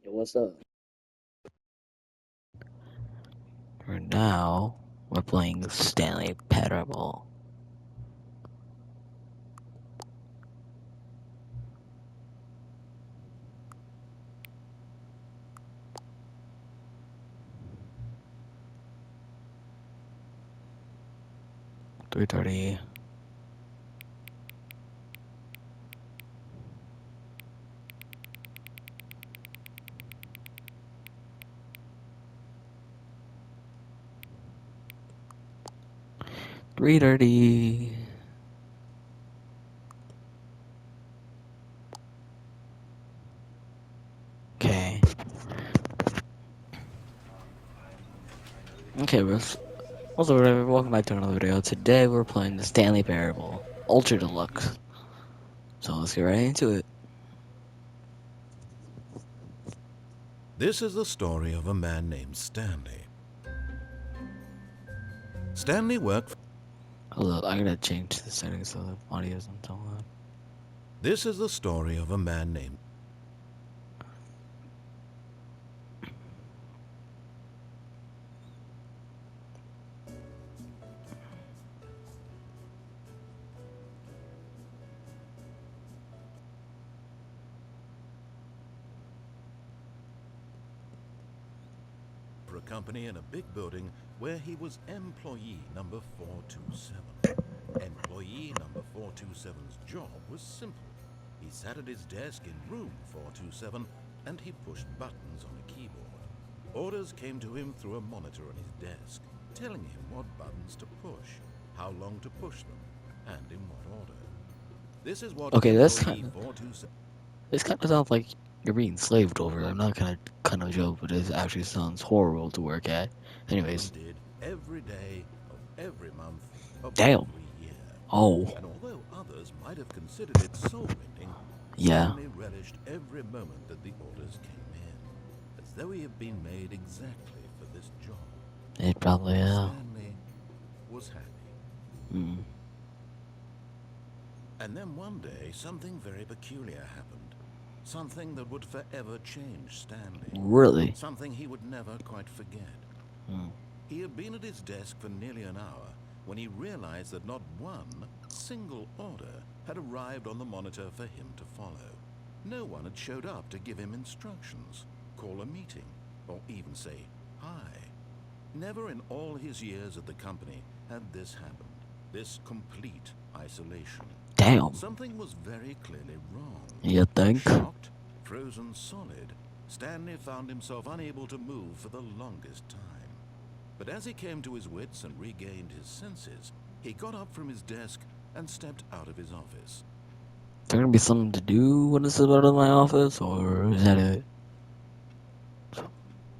Yo, what's up? For now, we're playing Stanley Parable. $3:30. $3:30. Okay. Okay, what's up, everyone? Welcome back to another video. Today we're playing the Stanley Parable Ultra Deluxe. So let's get right into it. This is the story of a man named Stanley. Stanley worked. Hold up, I gotta change the settings so the audio isn't so loud. This is the story of a man named. For a company in a big building where he was employee number 427. Employee number 427's job was simple. He sat at his desk in room 427 and he pushed buttons on a keyboard. Orders came to him through a monitor on his desk, telling him what buttons to push, how long to push them, and in what order. This is what Okay, employee 427. this kind of sounds like you're being slaved over. I'm not gonna kind of joke, but this actually sounds horrible to work at. Anyways, Did every day of every month of damn. every year. Oh, And although others might have considered it soul-rending, yeah. Stanley relished every moment that the orders came in, as though he had been made exactly for this job. It probably, Stanley was happy. Mm. And then one day, something very peculiar happened. Something that would forever change Stanley. Really? Something he would never quite forget. Mm. He had been at his desk for nearly an hour when he realized that not one single order had arrived on the monitor for him to follow. No one had showed up to give him instructions, call a meeting, or even say hi. Never in all his years at the company had this happened, this complete isolation. Damn. Something was very clearly wrong. You think? Shocked, frozen solid, Stanley found himself unable to move for the longest time. But as he came to his wits and regained his senses, he got up from his desk and stepped out of his office. Is there gonna be something to do when this is out of my office, or is that it?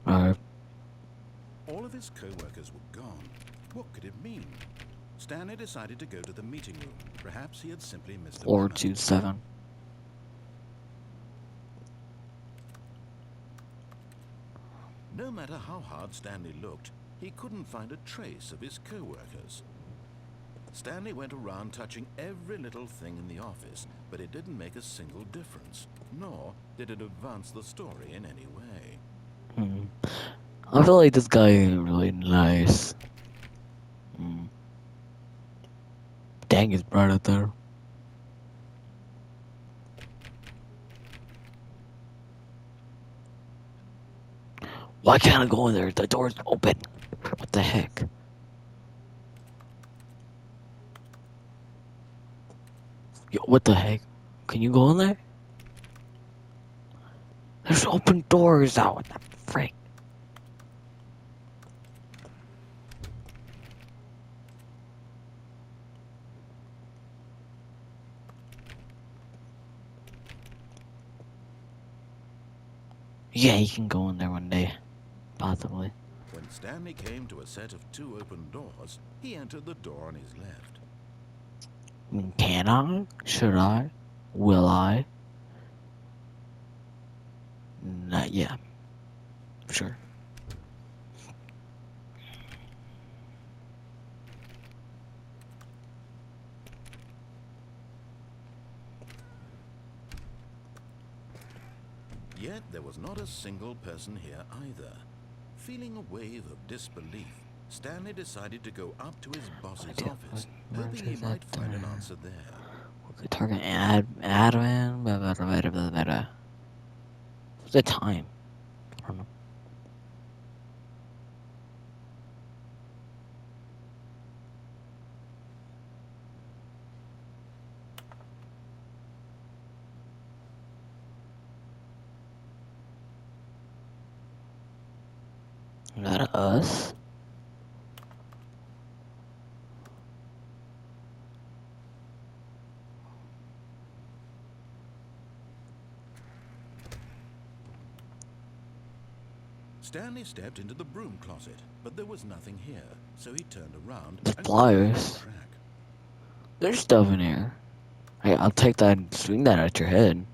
Alright. All of his co-workers were gone. What could it mean? Stanley decided to go to the meeting room. Perhaps he had simply missed a memo. 427. No matter how hard Stanley looked, he couldn't find a trace of his co-workers. Stanley went around touching every little thing in the office, but it didn't make a single difference, nor did it advance the story in any way. I feel like this guy ain't really nice. Dang, it's bright out there. Why can't I go in there? The door's open. What the heck? Yo, what the heck? Can you go in there? There's open doors out. What the frick? Yeah, you can go in there one day. Possibly. When Stanley came to a set of two open doors, he entered the door on his left. Can I? Should I? Will I? Not yet. Sure. Yet there was not a single person here either. Feeling a wave of disbelief, Stanley decided to go up to his boss's office, hoping he might find an answer there. Target admin. What's the time? I don't know. Is that us? Stanley stepped into the broom closet, but there was nothing here, so he turned around The and pliers. track. There's stuff in here. Hey, I'll take that and swing that at your head.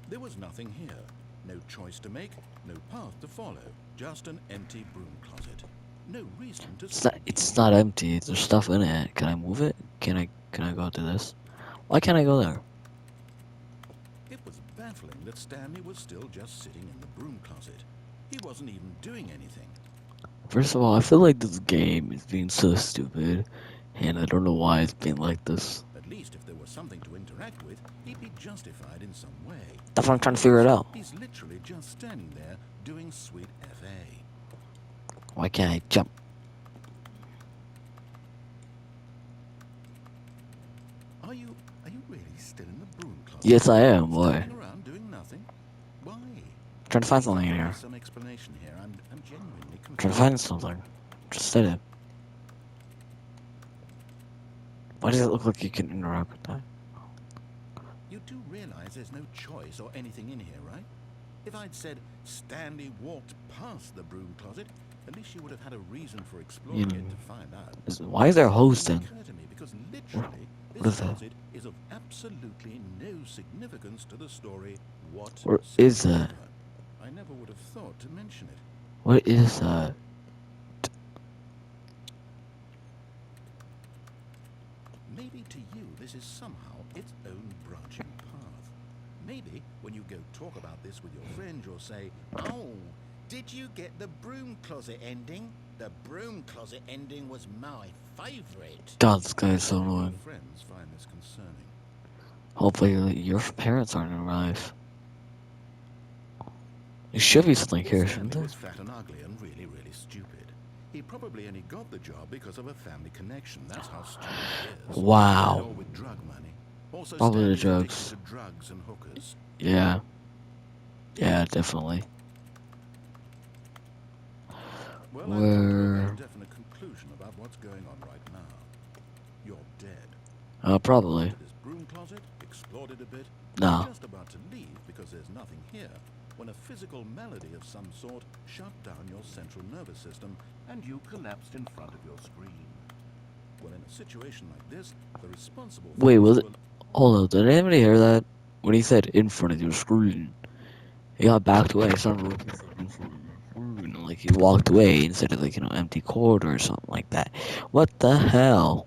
There was nothing here. No choice to make, no path to follow, just an empty broom closet. No reason to It's not empty. There's stuff in it. Can I move it? Can I go to this? Why can't I go there? It was baffling that Stanley was still just sitting in the broom closet. He wasn't even doing anything. First of all, I feel like this game is being so stupid, and I don't know why it's being like this. At least if there was something to interact with, he'd be justified in some way. That's what I'm trying to figure it out. He's literally just standing there doing sweet FA. Why can't I jump? Are you really still in the broom closet? Yes, I am. Boy, Standing around doing nothing? Why? trying to find something in here. Some explanation here. I'm genuinely confused. Trying to find something. Just said it. Why does it look like you can interact with that? You do realize there's no choice or anything in here, right? If I'd said Stanley walked past the broom closet, at least you would have had a reason for exploring it to find out. Why is there hosting? It occurred to me because literally What is this that? closet is of absolutely no significance to the story whatsoever. What is that? I never would have thought to mention it. What is that? Maybe to you this is somehow its own branching path. Maybe when you go talk about this with your friend, you'll say, "Oh, did you get the broom closet ending? The broom closet ending was my favorite." God, this guy is so Your annoying. friends find this concerning. Hopefully your parents aren't alive. There should be something here, shouldn't Stanley there? was fat and ugly and really, really stupid. He probably only got the job because of a family connection. That's how stupid he is. Wow. Or with drug money. Also, Probably the Stanley's drugs. addicted to drugs and hookers. Yeah. Yeah, definitely. Well, I've come to a Where? very definite conclusion about what's going on right now. You're dead. Probably. To this broom closet, explored it a bit. No. You're just about to leave because there's nothing here, when a physical malady of some sort shut down your central nervous system and you collapsed in front of your screen. Well, in a situation like this, the responsible... Wait, was folks it? Hold up, did anybody hear that? When he said in front of your screen, he got backed away. It sounded like he said in front of your screen. Like he walked away instead of like, empty corridor or something like that. What the hell?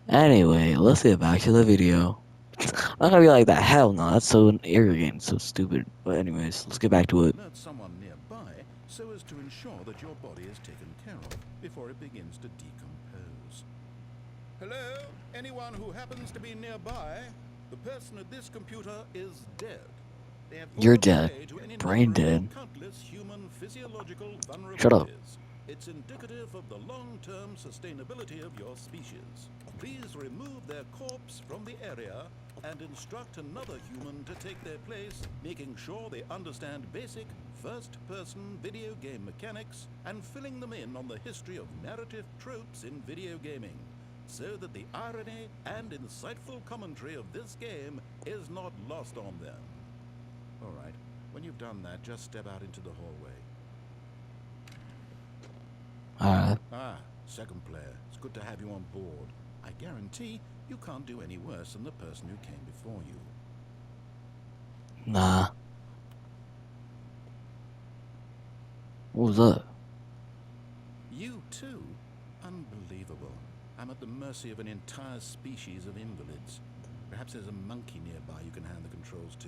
Anyway, let's get back to the video. I'm not gonna be like that. Hell no, that's so arrogant, so stupid. But anyways, let's get back to it. alert someone nearby so as to ensure that your body is taken care of before it begins to decompose. Hello? Anyone who happens to be nearby? The person at this computer is dead. They have You're fallen dead. prey to any Brain number of dead. countless human physiological vulnerabilities. Shut up. It's indicative of the long-term sustainability of your species. Please remove their corpse from the area and instruct another human to take their place, making sure they understand basic first-person video game mechanics and filling them in on the history of narrative tropes in video gaming, so that the irony and insightful commentary of this game is not lost on them. All right, when you've done that, just step out into the hallway. Alright. Ah, second player. It's good to have you on board. I guarantee you can't do any worse than the person who came before you. Nah. What was that? You too? Unbelievable. I'm at the mercy of an entire species of invalids. Perhaps there's a monkey nearby you can hand the controls to.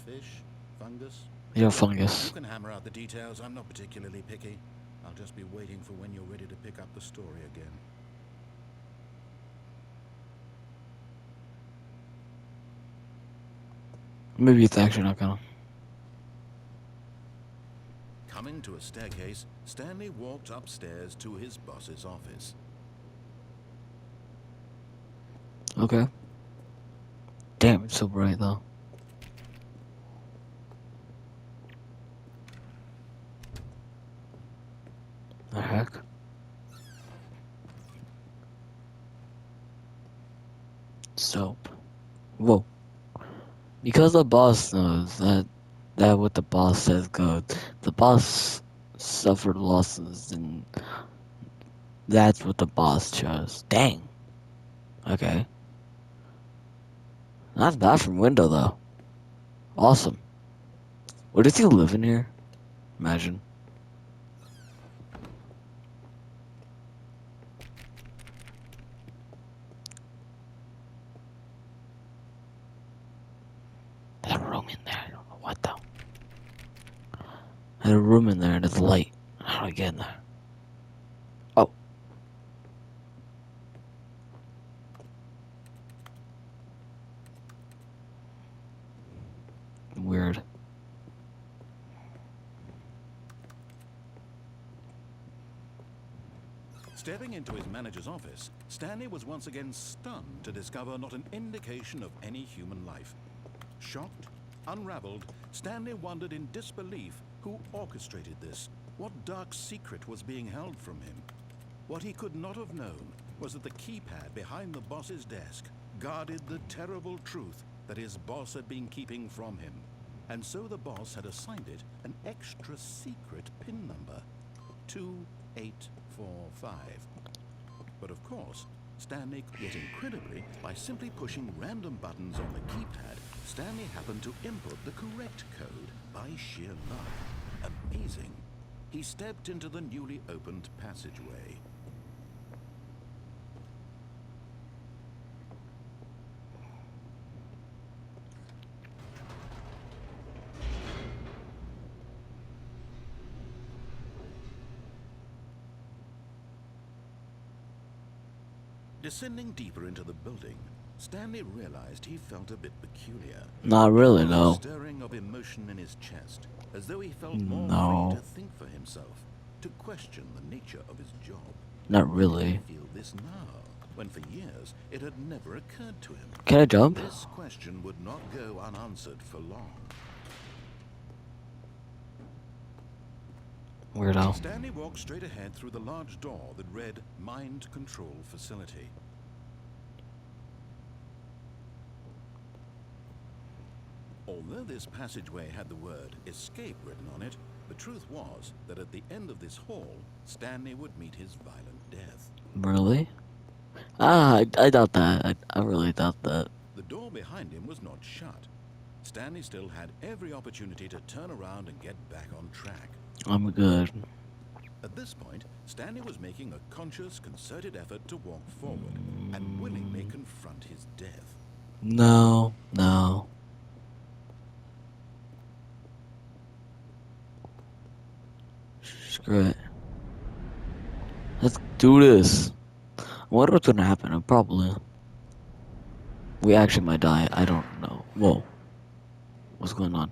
fish? Fungus? You're a You fungus. can hammer out the details. I'm not particularly picky. I'll just be waiting for when you're ready to pick up the story again. Maybe it's actually not gonna. Coming to a staircase, Stanley walked upstairs to his boss's office. Okay. Damn, it's so bright though. The heck? Soap. Whoa. Because the boss knows that what the boss says goes. The boss suffered losses, and that's what the boss chose. Dang. Okay. Not bad from window though. Awesome. What does he live in here? Imagine. There's a room in there. I don't know what though. There's a room in there and it's light. How do I get in there? Oh. Weird. Stepping into his manager's office, Stanley was once again stunned to discover not an indication of any human life. Shocked, unraveled, Stanley wondered in disbelief who orchestrated this, what dark secret was being held from him. What he could not have known was that the keypad behind the boss's desk guarded the terrible truth that his boss had been keeping from him. And so the boss had assigned it an extra secret PIN number, 2845. But of course, Stanley, yet incredibly, by simply pushing random buttons on the keypad, Stanley happened to input the correct code by sheer luck. Amazing. He stepped into the newly opened passageway. Descending deeper into the building, Stanley realized he felt a bit peculiar. Not really, A no. stirring of emotion in his chest, as though he felt more No. free to think for himself, to question the nature of his job. Not Why did really. he feel this now, when for years it had never occurred to him? Can I jump? This question would not go unanswered for long. Weirdo. Stanley walked straight ahead through the large door that read Mind Control Facility. Although this passageway had the word escape written on it, the truth was that at the end of this hall, Stanley would meet his violent death. Really? I doubt that. I really doubt that. The door behind him was not shut. Stanley still had every opportunity to turn around and get back on track. I'm good. At this point, Stanley was making a conscious, concerted effort to walk forward and willingly confront his death. No, no. Screw it. Let's do this. I wonder what's gonna happen. Probably. We actually might die. I don't know. Whoa. What's going on?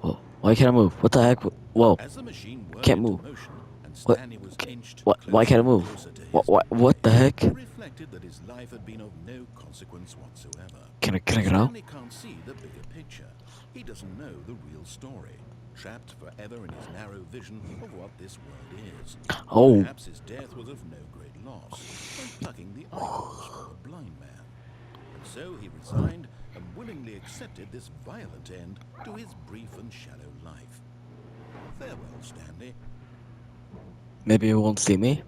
Whoa. Why can't I move? What the heck? Whoa. As the machine whirled Can't into move. motion and What? Stanley was inched Why can't I move? closer to his What the heck? he reflected that his life had been of no consequence whatsoever. Can I get out? Stanley can't see the bigger picture. He doesn't know the real story. Trapped forever in his narrow vision of what this world is. Oh. Perhaps his death was of no great loss, like plucking the eyeballs from a blind man. And so he resigned and willingly accepted this violent end to his brief and shallow life. Farewell, Stanley. Maybe you won't see me?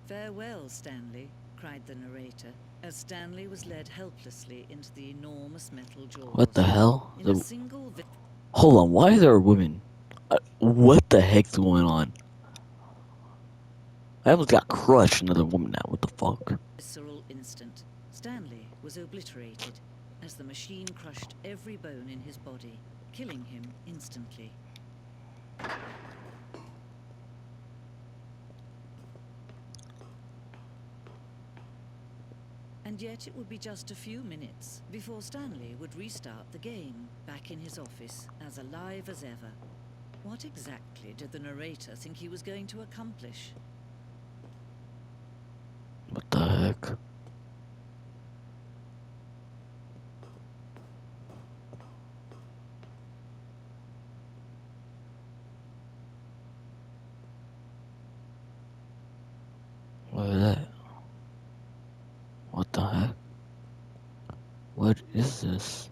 Farewell, Stanley, cried the narrator, as Stanley was led helplessly into the enormous metal jaws. What the hell? In a single Hold on, why is there a woman? What the heck's going on? I almost got crushed, another woman now. What the fuck? Visceral instant. Stanley was obliterated as the machine crushed every bone in his body, killing him instantly. And yet it would be just a few minutes before Stanley would restart the game, back in his office, as alive as ever. What exactly did the narrator think he was going to accomplish? What the heck? What is that? What the heck? What is this?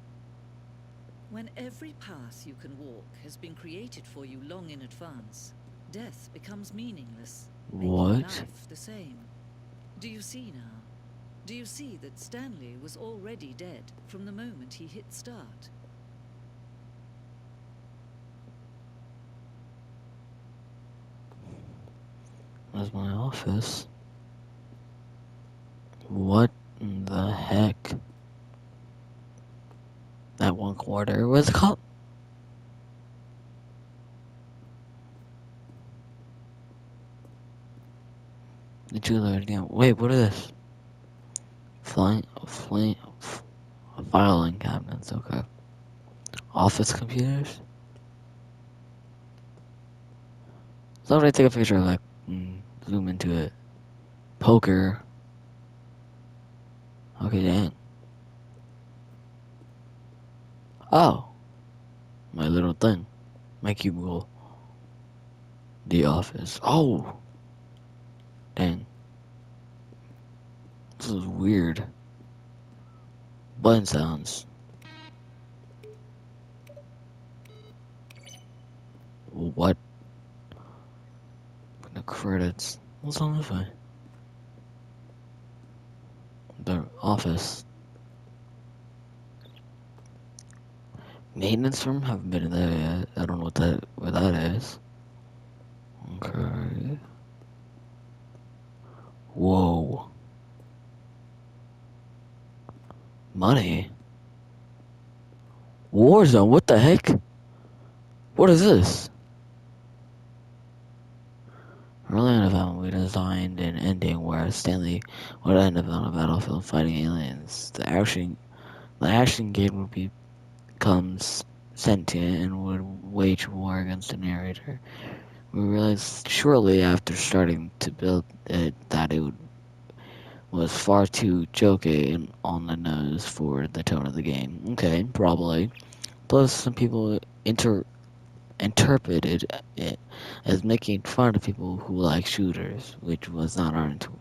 When every path you can walk has been created for you long in advance, death becomes meaningless, making What? life the same. Do you see now? Do you see that Stanley was already dead from the moment he hit start? Where's my office? What in the heck? That one quarter. What's it called? The jeweler again. Wait, what is this? Filing cabinets, okay. Office computers? So if I take a picture of like, zoom into it. Poker. Okay, dang. Oh. My little thing. My cubicle. The office. Oh. Dang. This is weird. Button sounds. What? The credits. What's on this way? The office. Maintenance room? Haven't been in there yet. I don't know where that is. Okay. Whoa. Money? Warzone? What the heck? What is this? Early in the film, we designed an ending where Stanley would end up on a battlefield fighting aliens. The action game would become sentient and would wage war against the narrator. We realized shortly after starting to build it that was far too jokey and on the nose for the tone of the game. Okay, probably. Plus, some people interpreted it as making fun of people who like shooters, which was not our intent.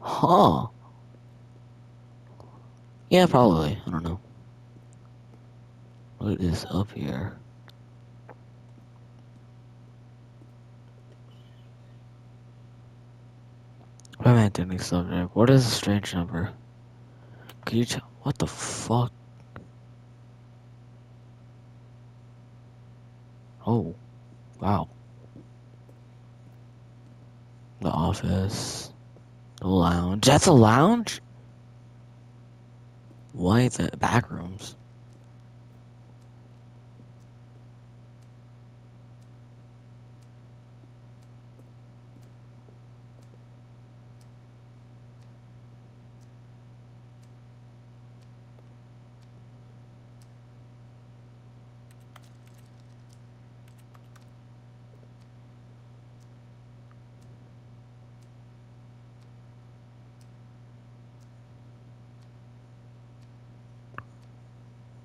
Huh. Yeah, probably. I don't know. What is up here? Romantic subject. What is a strange number? Could you tell? What the fuck? Oh, wow. The office. The lounge. That's a lounge? Why is it back rooms?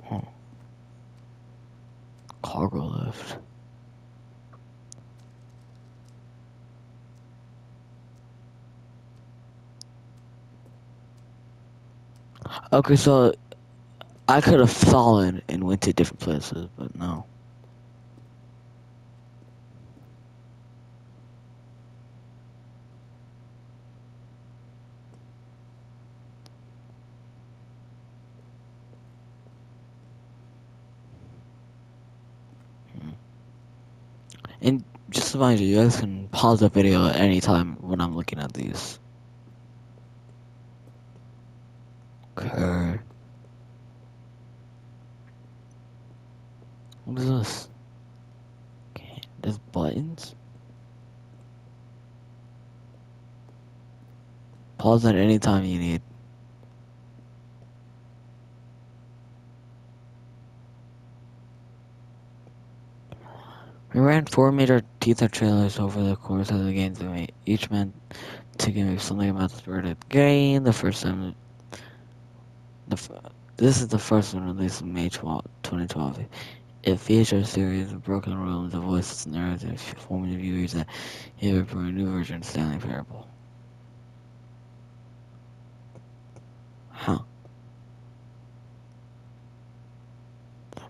Huh. Cargo lift. Okay, so I could have fallen and went to different places, but no. And just to remind you, you guys can pause the video at any time when I'm looking at these. Okay. What is this? Okay, there's buttons. Pause at any time you need. We ran 4 major teaser trailers over the course of the games we made. Each man taking something about the spirit of the game. The first time, this is the first one released in May 2012. It features a series of broken rooms, a voiceless narrative, informing viewers that here for a new version of Stanley Parable. Huh.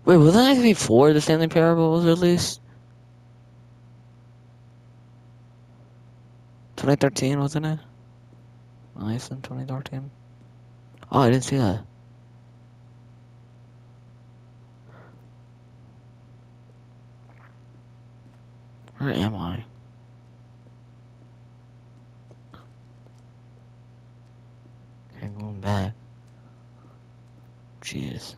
Wait, wasn't that before the Stanley Parable was released? 2013, wasn't it? Released in 2013? Oh, I didn't see that. Where am I? Okay, going back. Jeez.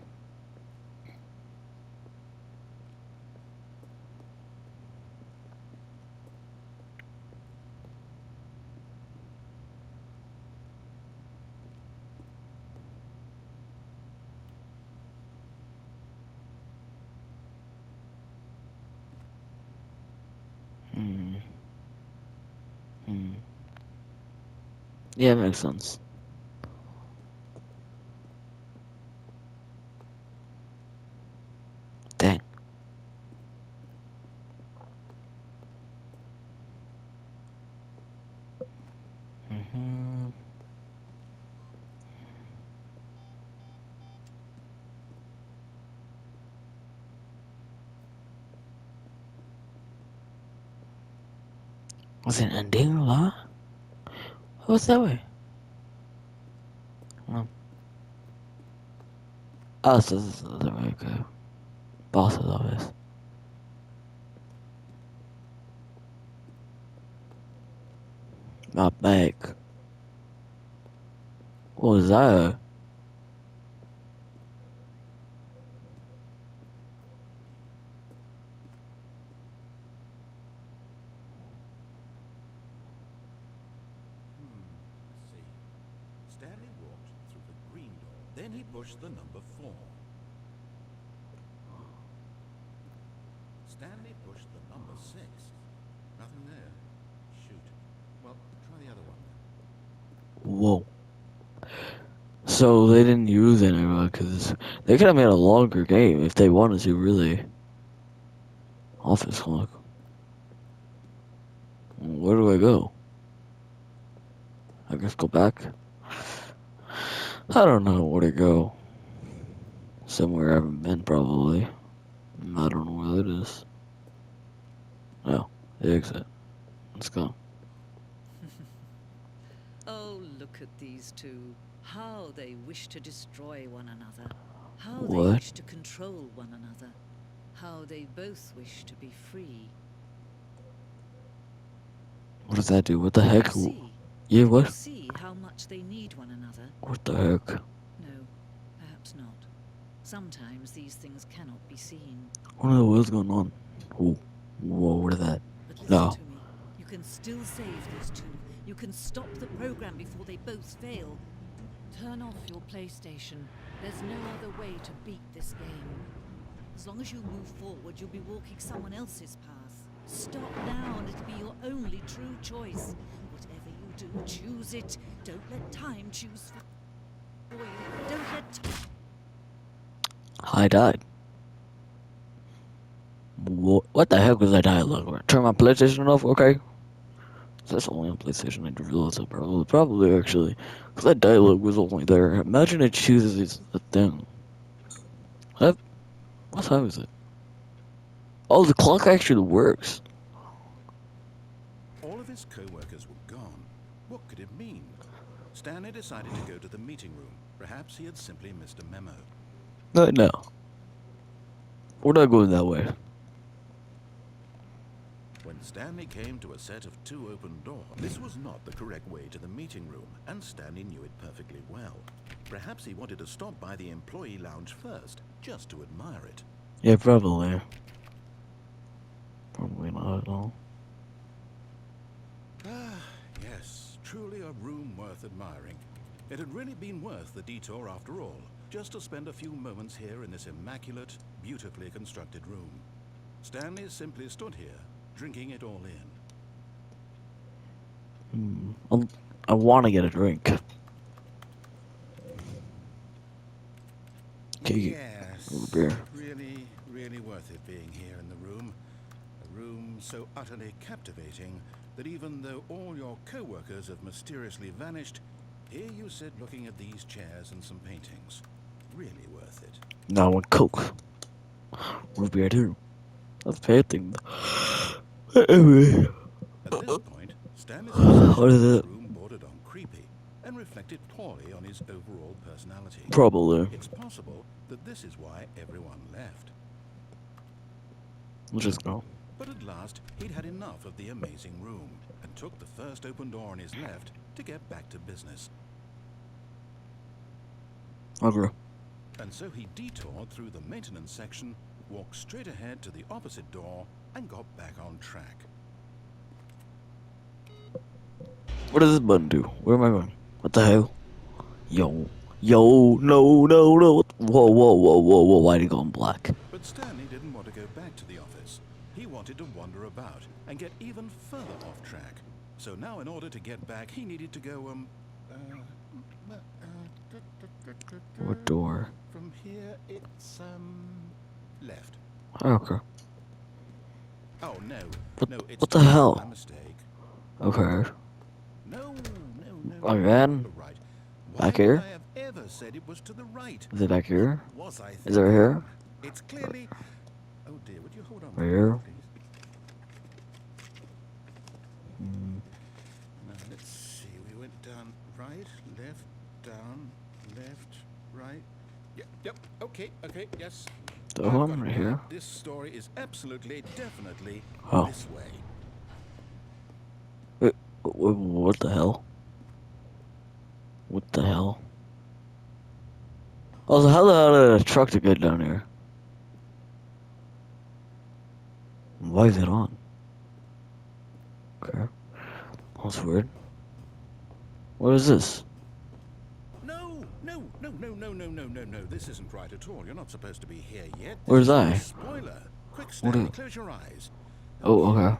Hmm. Hmm. Yeah, it makes sense. Dang. Mm-hmm. Was it ending law? What's that way? Oh, so this is the other way, okay. Boss's office. My back. What was that? Let's see. Stanley walked through the green door. Then he pushed the number 4. Stanley pushed the number 6. Nothing there. Shoot. Well, try the other one then. Whoa. So they didn't use any of it because they could have made a longer game if they wanted to, really. Office clock. Where do I go? I guess go back. I don't know where to go. Somewhere I haven't been, probably. I don't know where that is. Oh, the exit. Let's go. Oh, look at these two. How they wish to destroy one another. How they What? wish to control one another. How they both wish to be free. What does that do? What the heck? See, Yeah, you what? see how much they need one another. What the heck? No, perhaps not. Sometimes these things cannot be seen. What the hell's going on? Oh, whoa, what is that? But listen No. to me. You can still save these two. You can stop the program before they both fail. Turn off your PlayStation. There's no other way to beat this game. As long as you move forward, you'll be walking someone else's path. Stop now and it'll be your only true choice. Whatever you do, choose it. Don't let time choose for you. Don't let time... I died. What the heck was that dialogue? Turn my PlayStation off, okay? That's only on PlayStation. I just realized that probably actually, because that dialogue was only there. Imagine it chooses a thing. What time is it? Oh, the clock actually works. All of his co-workers were gone. What could it mean? Stanley decided to go to the meeting room. Perhaps he had simply missed a memo. No. We're not going that way. and Stanley came to a set of 2 open doors. This was not the correct way to the meeting room, and Stanley knew it perfectly well. Perhaps he wanted to stop by the employee lounge first, just to admire it. Yeah, probably. Probably not at all. Ah, yes, truly a room worth admiring. It had really been worth the detour after all, just to spend a few moments here in this immaculate, beautifully constructed room. Stanley simply stood here, drinking it all in. I want to get a drink. Okay, Yes, beer. really worth it being here in the room. A room so utterly captivating that even though all your co-workers have mysteriously vanished, here you sit looking at these chairs and some paintings. Really worth it. Now I want Coke. Root beer too. That's painting. At this point, Stanley's What is it? room bordered on creepy and reflected poorly on his overall personality. Probably. It's possible that this is why everyone left. Let's just go. But at last, he'd had enough of the amazing room and took the first open door on his left to get back to business. Okay. And so he detoured through the maintenance section, walked straight ahead to the opposite door, and got back on track. What does this button do? Where am I going? What the hell? Yo, no. Whoa. Why'd he go in black? But Stanley didn't want to go back to the office. He wanted to wander about and get even further off track. So now in order to get back, he needed to go, What door? From here, it's, left. Okay. Oh, no. No, it's What the hell? My mistake. Okay. No. Again? Right. Back Why here? would I have ever said it was to the right? Is it back here? Was I Is it right here? It's clearly... Oh, dear, would you hold on? Right here? Please? Now, let's see. We went down right, left, down, left, right. Yep, okay, yes. The I've one got it right here? This story is absolutely, definitely Oh. this way. Wait, what the hell? What the hell? Also, how the hell did a truck to get down here? Why is it on? Okay. That's weird. What is this? No. This isn't right at all. You're not supposed to be here yet. Where's This is I? a spoiler. Quick, What Stanley, is- close your eyes. Oh, okay. Okay.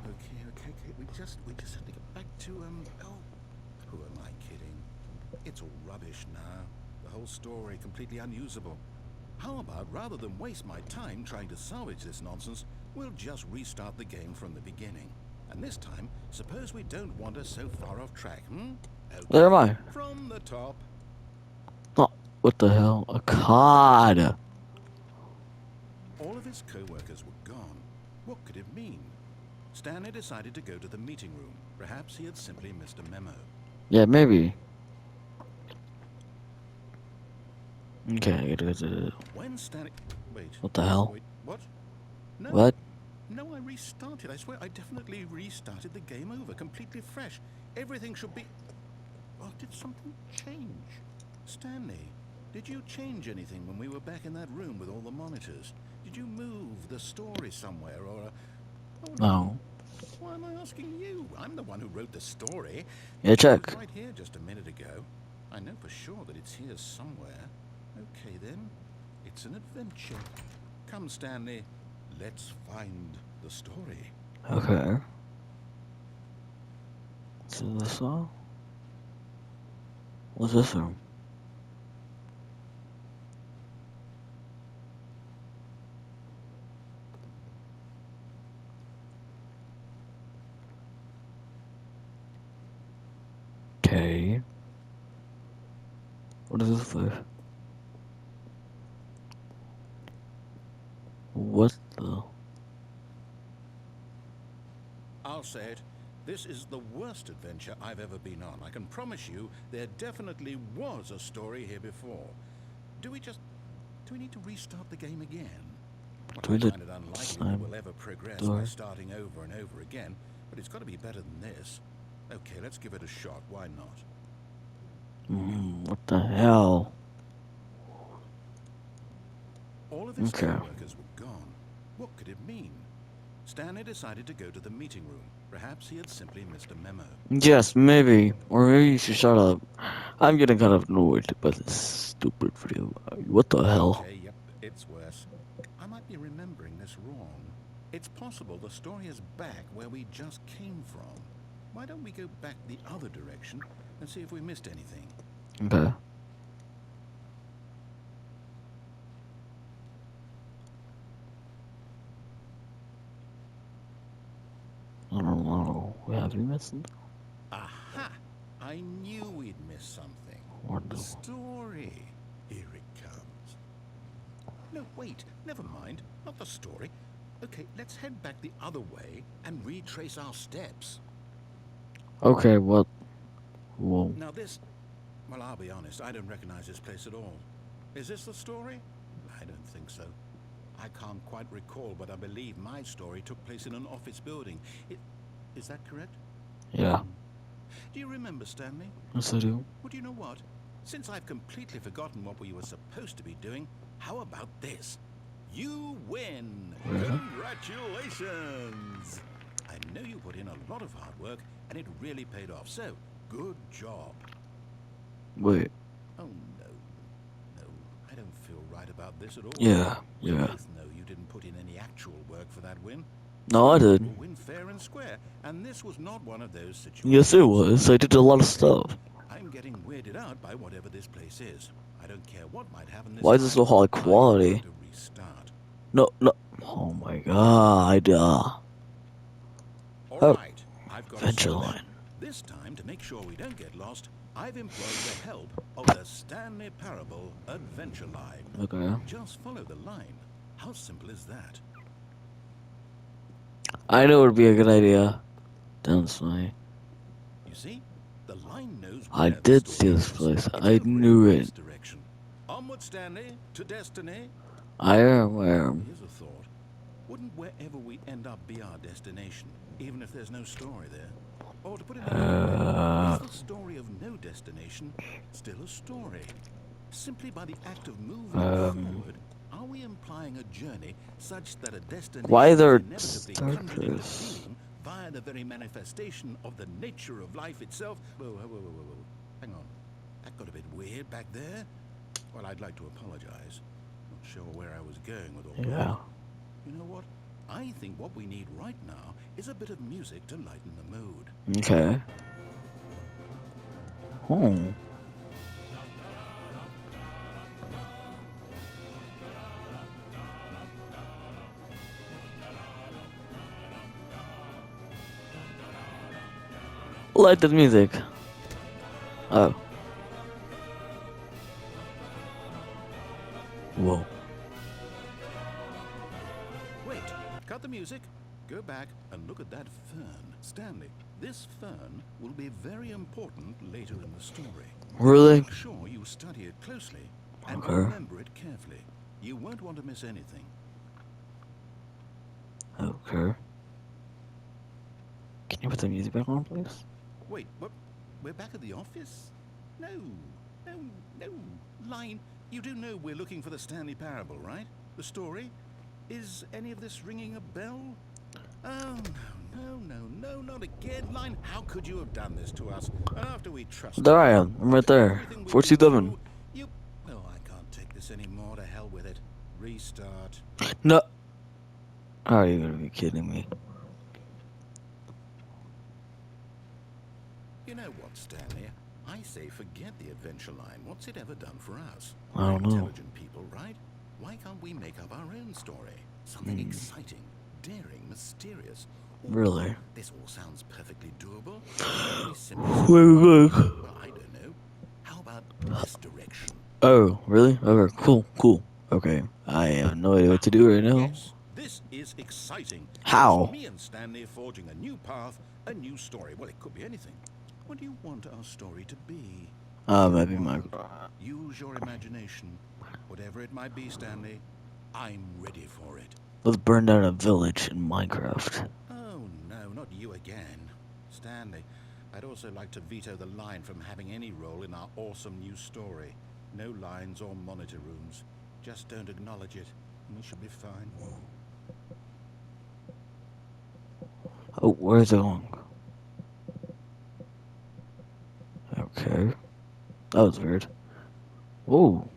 We just have to get back to, who am I kidding? It's all rubbish now. The whole story completely unusable. How about, rather than waste my time trying to salvage this nonsense, we'll just restart the game from the beginning. And this time, suppose we don't wander so far off track, Okay. Where am I? From the top. Oh, what the hell? A cod! All of his co-workers were gone. What could it mean? Stanley decided to go to the meeting room. Perhaps he had simply missed a memo. Yeah, maybe. Okay, I gotta go to... When Stanley... Wait. What the hell? Wait, what? No. What? No, I restarted. I swear, I definitely restarted the game over, completely fresh. Everything should be... Well, did something change? Stanley, did you change anything when we were back in that room with all the monitors? Did you move the story somewhere, or... Oh, No. Why am I asking you? I'm the one who wrote the story. Yeah, It check. was right here just a minute ago. I know for sure that it's here somewhere. Okay, then. It's an adventure. Come, Stanley. Let's find the story. Okay. So this all? What's this room? Okay. What is this for? What the? I'll say it. This is the worst adventure I've ever been on. I can promise you there definitely was a story here before. Do we need to restart the game again? To I the find it unlikely that slime we'll ever progress door. by starting over and over again, but it's got to be better than this. Okay, let's give it a shot. Why not? What the hell? All of his Okay. co-workers were gone. What could it mean? Stanley decided to go to the meeting room. Perhaps he had simply missed a memo. Yes, maybe. Or maybe you should shut up. I'm getting kind of annoyed by this stupid video. What the hell? Okay, yep, it's worse. I might be remembering this wrong. It's possible the story is back where we just came from. Why don't we go back the other direction and see if we missed anything? Okay. I don't know. Have you missed it? Aha! I knew we'd missed something. What The the? story. Here it comes. No, wait. Never mind. Not the story. Okay, let's head back the other way and retrace our steps. Okay, what? Whoa. Now this... Well, I'll be honest. I don't recognize this place at all. Is this the story? I don't think so. I can't quite recall, but I believe my story took place in an office building. Is that correct? Yeah. Do you remember, Stanley? Yes, I do. Well, do you know what? Since I've completely forgotten what we were supposed to be doing, how about this? You win! Yeah. Congratulations! I know you put in a lot of hard work, and it really paid off, so good job. Wait. Oh, no. No, I don't feel right about this at all. Yeah. We Yeah. both know you didn't put in any actual work for that win. No, I did. People win fair and square, and this was not one of those situations. Yes, it was. I did a lot of stuff. I'm getting weirded out by whatever this place is. I don't care what might happen this Why is it so high time, quality? I want to restart. No, no. Oh my god. All Oh, right, I've got a Venture solution. line. This time, to make sure we don't get lost, I've employed the help of the Stanley Parable Adventure Line. Okay. Just follow the line. How simple is that? I know it would be a good idea. Don't say. You see, the line knows I where the did story see this is. place. It's I over in knew this it. direction. Onward, Stanley, to destiny. I am. Here's a thought. Wouldn't wherever we end up be our destination, even if there's no story there? Or to put it another way, is the story of no destination still a story? Simply by the act of moving forward, are we implying a journey such that a destination Why is there inevitably conjured into starters? being via the very manifestation of the nature of life itself? Whoa. Hang on. That got a bit weird back there. Well, I'd like to apologize. Not sure where I was going with all Yeah. that. You know what? I think what we need right now is a bit of music to lighten the mood. Okay. Oh. Like the music. Oh. Whoa. Wait, cut the music. Go back and look at that fern. Stanley, this fern will be very important later in the story. Really? Make sure you study it closely and Okay. remember it carefully. You won't want to miss anything. Okay. Can you put the music back on, please? Wait, what? We're back at the office? No. Line, you do know we're looking for the Stanley Parable, right? The story? Is any of this ringing a bell? Oh, no, not again. Line, how could you have done this to us? And after we trusted There I you, am. I'm right after there. everything we've been 47. through, you... Oh, I can't take this anymore. To hell with it. Restart. No. Are you gonna be kidding me? You know what, Stanley? I say forget the adventure line. What's it ever done for us? I don't We're know. intelligent people, right? Why can't we make up our own story? Something exciting, daring, mysterious. Or Really? this all sounds perfectly doable. Very simple. Wait. Well, I don't know. How about this direction? Oh, really? Okay, cool. Okay. I have no idea what to do right now. Yes, this is exciting. How? It's me and Stanley forging a new path, a new story. Well, it could be anything. What do you want our story to be? Maybe my... Use your imagination. Whatever it might be, Stanley. I'm ready for it. Let's burn down a village in Minecraft. Oh, no, not you again. Stanley, I'd also like to veto the line from having any role in our awesome new story. No lines or monitor rooms. Just don't acknowledge it, and we should be fine. Oh, where's it going? Okay. That was weird. Whoa.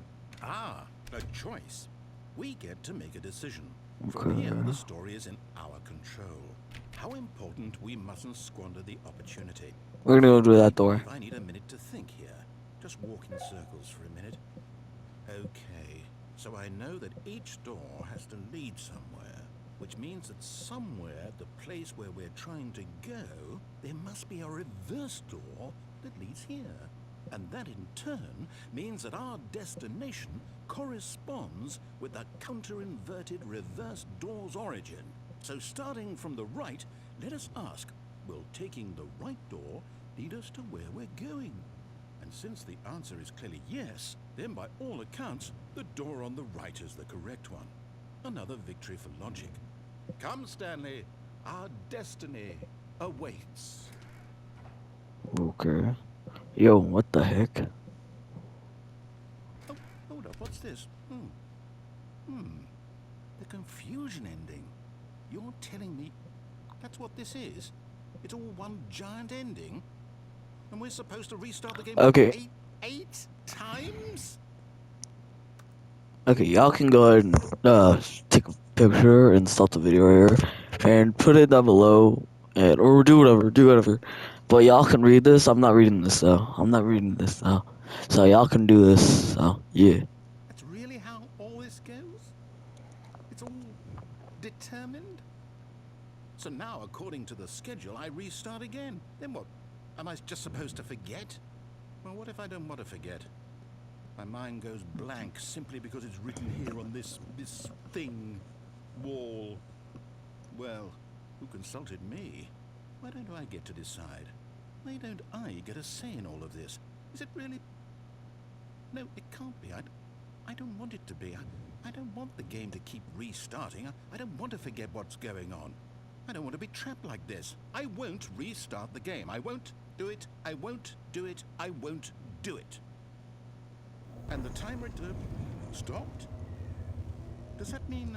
Ah, a choice. We get to make a decision. Okay. From here, the story is in our control. How important we mustn't squander the opportunity. We're gonna go through that door. I need a minute to think here. Just walk in circles for a minute. Okay, so I know that each door has to lead somewhere, which means that somewhere at the place where we're trying to go, there must be a reverse door that leads here. And that in turn means that our destination corresponds with the counter-inverted reverse door's origin. So starting from the right, let us ask, will taking the right door lead us to where we're going? And since the answer is clearly yes, then by all accounts, the door on the right is the correct one. Another victory for logic. Come, Stanley, our destiny awaits. Okay. Yo, what the heck? Oh, hold up, what's this? The confusion ending. You're telling me that's what this is? It's all one giant ending? And we're supposed to restart the game Okay. eight times? Okay, y'all can go ahead and take a picture and stop the video here and put it down below and or do whatever. But y'all can read this. I'm not reading this though. So y'all can do this. So yeah. That's really how all this goes? It's all determined? So now, according to the schedule, I restart again. Then what? Am I just supposed to forget? Well, what if I don't want to forget? My mind goes blank simply because it's written here on this thing, wall. Well, who consulted me? Why don't I get to decide? Why don't I get a say in all of this? Is it really? No, it can't be. I don't want it to be. I don't want the game to keep restarting. I don't want to forget what's going on. I don't want to be trapped like this. I won't restart the game. I won't do it. I won't do it. I won't do it. And the timer stopped? Does that mean,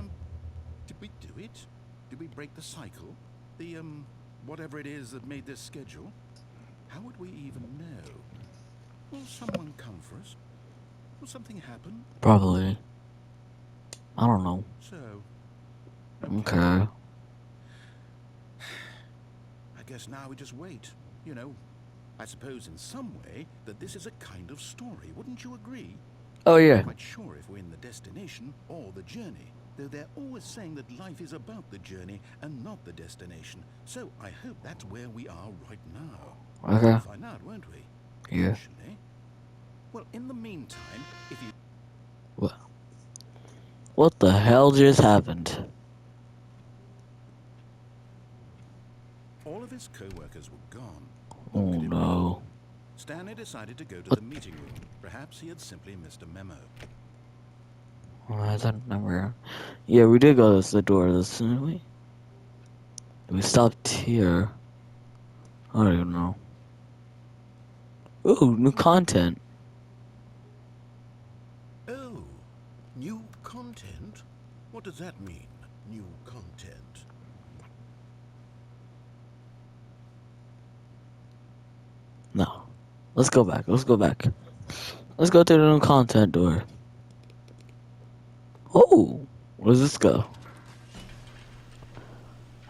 did we do it? Did we break the cycle? The, whatever it is that made this schedule? How would we even know? Will someone come for us? Will something happen? Probably. I don't know. So, Okay. I guess now we just wait. You know, I suppose in some way that this is a kind of story. Wouldn't you agree? Oh I'm yeah. not quite sure if we're in the destination or the journey, though they're always saying that life is about the journey and not the destination. So I hope that's where we are right now. Okay. We'll find out, won't we? Yeah. Actually. Well, in the meantime, if you... What the hell just happened? All of his co-workers were gone. Oh What could it no. mean? Stanley decided to go to the meeting room. Perhaps he had simply missed a memo. I don't remember. Yeah, we did go to the door, didn't we? We stopped here. I don't even know. Ooh, new content. Oh, new content? What does that mean, new content? No. Let's go back. Let's go back. Let's go to the new content door. Oh, where does this go?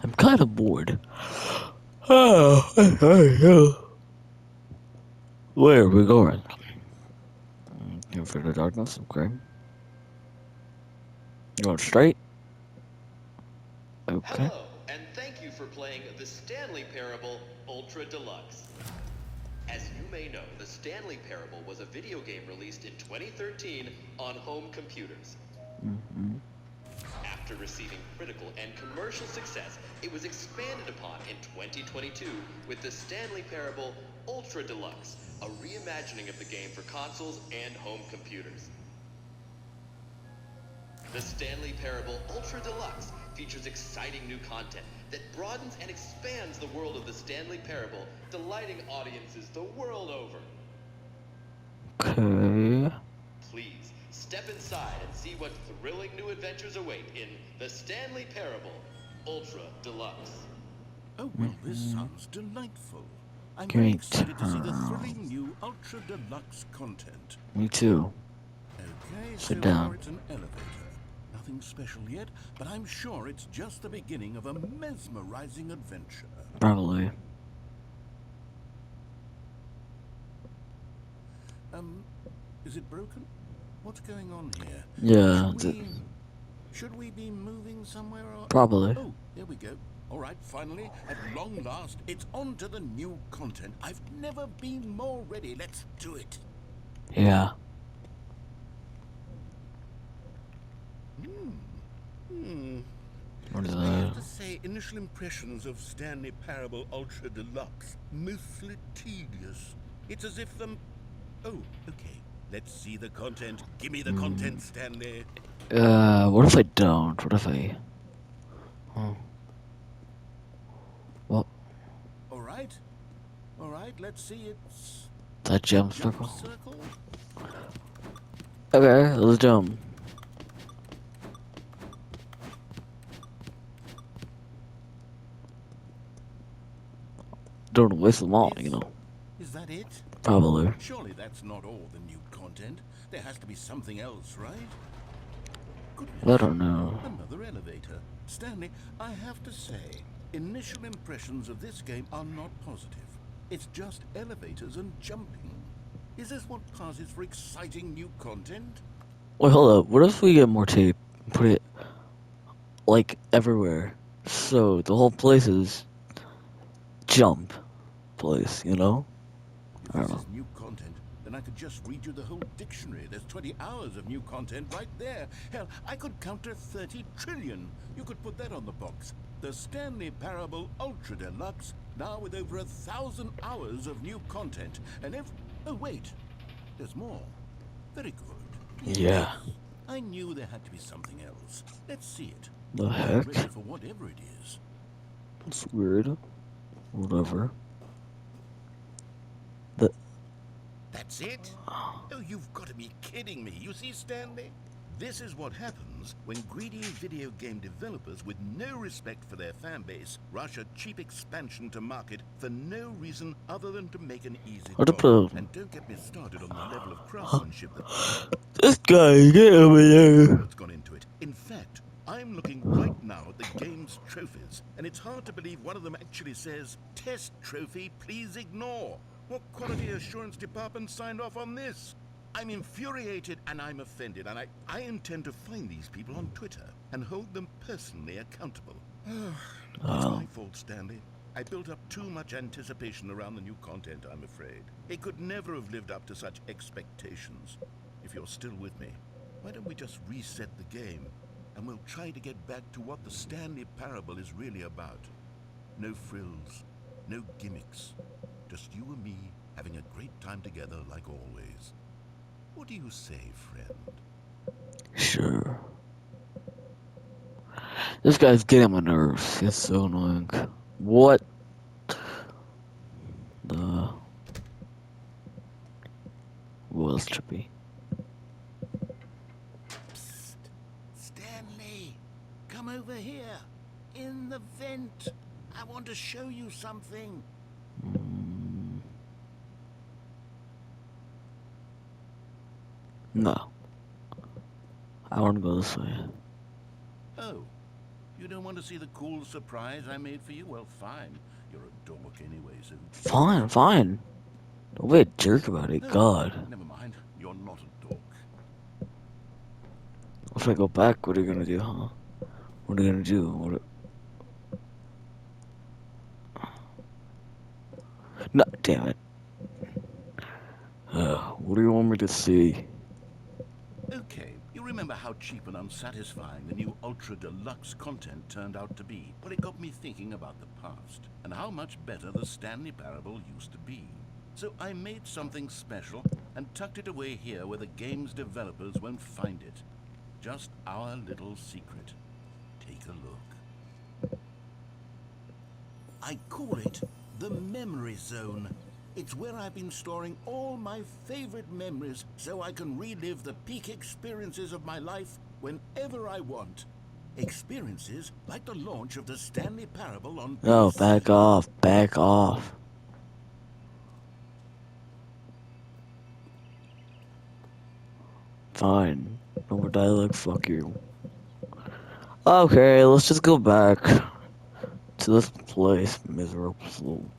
I'm kind of bored. Oh, where are we going? In for the darkness, okay. Going straight? Okay. Hello, and thank you for playing the Stanley Parable Ultra Deluxe. As you may know, the Stanley Parable was a video game released in 2013 on home computers. Mm-hmm. After receiving critical and commercial success, it was expanded upon in 2022 with the Stanley Parable Ultra Deluxe, a reimagining of the game for consoles and home computers. The Stanley Parable Ultra Deluxe features exciting new content that broadens and expands the world of the Stanley Parable, delighting audiences the world over. Okay. Please, step inside and see what thrilling new adventures await in The Stanley Parable Ultra Deluxe. Oh, well, this sounds delightful. I'm Can very we excited to see the turn? thrilling new Ultra Deluxe content. Me too. Okay, Sit so down. far it's an elevator. Nothing special yet, but I'm sure it's just the beginning of a mesmerizing adventure. Probably. Is it broken? What's going on here? Yeah. Should we be moving somewhere or... Probably. Oh, here we go. All right, finally, at long last, it's on to the new content. I've never been more ready. Let's do it. Yeah. What is I have that? to say, initial impressions of Stanley Parable Ultra Deluxe, mostly tedious. It's as if them... Oh, okay. Let's see the content. Give me the content, Stanley. What if I don't? What if I... Oh. What? All right. All right, let's see. It's... That jump Jump circle? circle? Okay, let's jump. Don't waste them all, you know. Is that it? Probably. Surely that's not all the new content. There has to be something else, right? I don't know. Another elevator. Stanley, I have to say, initial impressions of this game are not positive. It's just elevators and jumping. Is this what passes for exciting new content? Wait, hold up. What if we get more tape and put it, like, everywhere? So the whole place is jump place, you know? If I don't this know. is new content, then I could just read you the whole dictionary. There's 20 hours of new content right there. Hell, I could count to 30 trillion. You could put that on the box. The Stanley Parable Ultra Deluxe, now with over 1,000 hours of new content. And if... Oh, wait. There's more. Very good. Yeah. I knew there had to be something else. Let's see it. The I'm heck? ready for whatever it is. It's weird. Whatever. That's it? Oh, you've got to be kidding me. You see, Stanley? This is what happens when greedy video game developers with no respect for their fan base rush a cheap expansion to market for no reason other than to make an easy What dollar. about... And don't get me started on the level of craftsmanship This guy, get over there. that's gone into it. In fact, I'm looking right now at the game's trophies, and it's hard to believe one of them actually says, "Test trophy, please ignore." What quality assurance department signed off on this? I'm infuriated and I'm offended, and I intend to find these people on Twitter and hold them personally accountable. It's my fault, Stanley. I built up too much anticipation around the new content, I'm afraid. It could never have lived up to such expectations. If you're still with me, why don't we just reset the game, and we'll try to get back to what the Stanley Parable is really about. No frills, no gimmicks. Just you and me having a great time together like always. What do you say, friend? Sure. This guy's getting on my nerves. It's so annoying. What the... What was trippy? Psst. Stanley, come over here. In the vent. I want to show you something. No. I want to go this way. Oh, you don't want to see the cool surprise I made for you? Well, fine. You're a dork anyway, so... Fine, fine. Don't be a jerk about it, No, God. never mind. You're not a dork. If I go back, what are you gonna do, huh? What are you gonna do? No, damn it. What do you want me to see? Okay, you remember how cheap and unsatisfying the new Ultra Deluxe content turned out to be? Well, it got me thinking about the past, and how much better the Stanley Parable used to be. So I made something special, and tucked it away here where the game's developers won't find it. Just our little secret. Take a look. I call it the memory zone. It's where I've been storing all my favorite memories so I can relive the peak experiences of my life whenever I want. Experiences like the launch of the Stanley Parable on No, PC. back off. Back off. Fine. No more dialogue, fuck you. Okay, let's just go back to this place. Miserable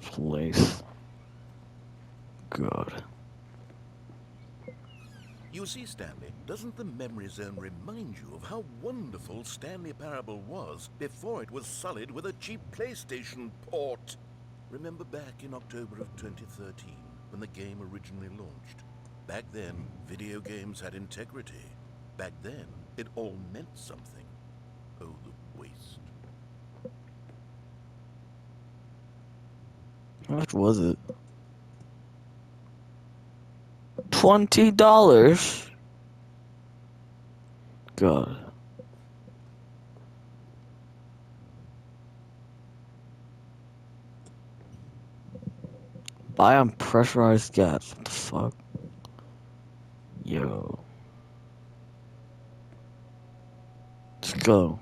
place. God. You see, Stanley, doesn't the memory zone remind you of how wonderful Stanley Parable was before it was sullied with a cheap PlayStation port? Remember back in October of 2013, when the game originally launched? Back then, video games had integrity. Back then, it all meant something. Oh, the waste. How much was it? $20? God. Buy on pressurized gas. What the fuck? Yo. Let's go.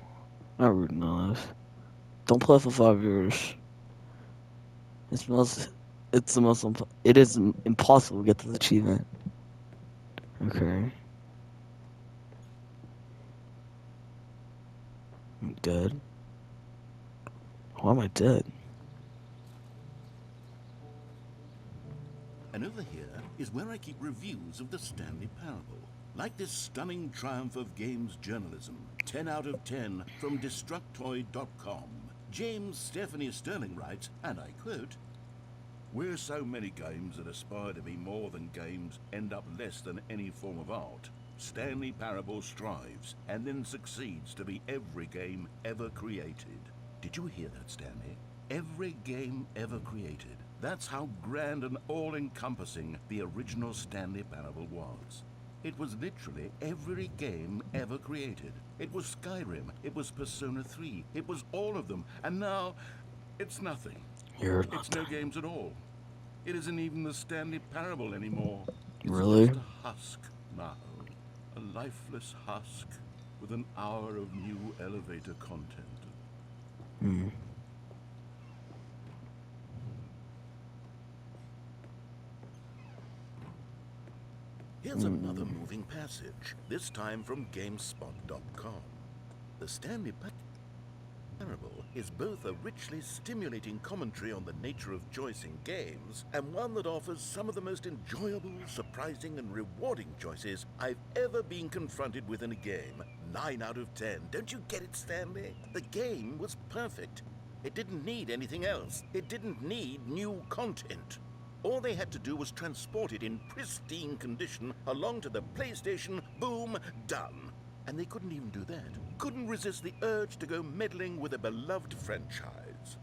Not reading all this. Don't play for 5 years. It is impossible to get this achievement. Okay. I'm dead. Why am I dead? And over here is where I keep reviews of the Stanley Parable. Like this stunning triumph of games journalism, 10 out of 10 from Destructoid.com. James Stephanie Sterling writes, and I quote, "Where so many games that aspire to be more than games end up less than any form of art, Stanley Parable strives and then succeeds to be every game ever created." Did you hear that, Stanley? Every game ever created. That's how grand and all-encompassing the original Stanley Parable was. It was literally every game ever created. It was Skyrim, it was Persona 3, it was all of them, and now it's nothing. It's no games at all. It isn't even the Stanley Parable anymore. It's Really? just a husk now. A lifeless husk with an hour of new elevator content. Here's another moving passage, this time from GameSpot.com. The Stanley Parable is both a richly stimulating commentary on the nature of choice in games, and one that offers some of the most enjoyable, surprising, and rewarding choices I've ever been confronted with in a game. 9 out of 10. Don't you get it, Stanley? The game was perfect. It didn't need anything else. It didn't need new content. All they had to do was transport it in pristine condition along to the PlayStation, boom, done. And they couldn't even do that. Couldn't resist the urge to go meddling with a beloved franchise.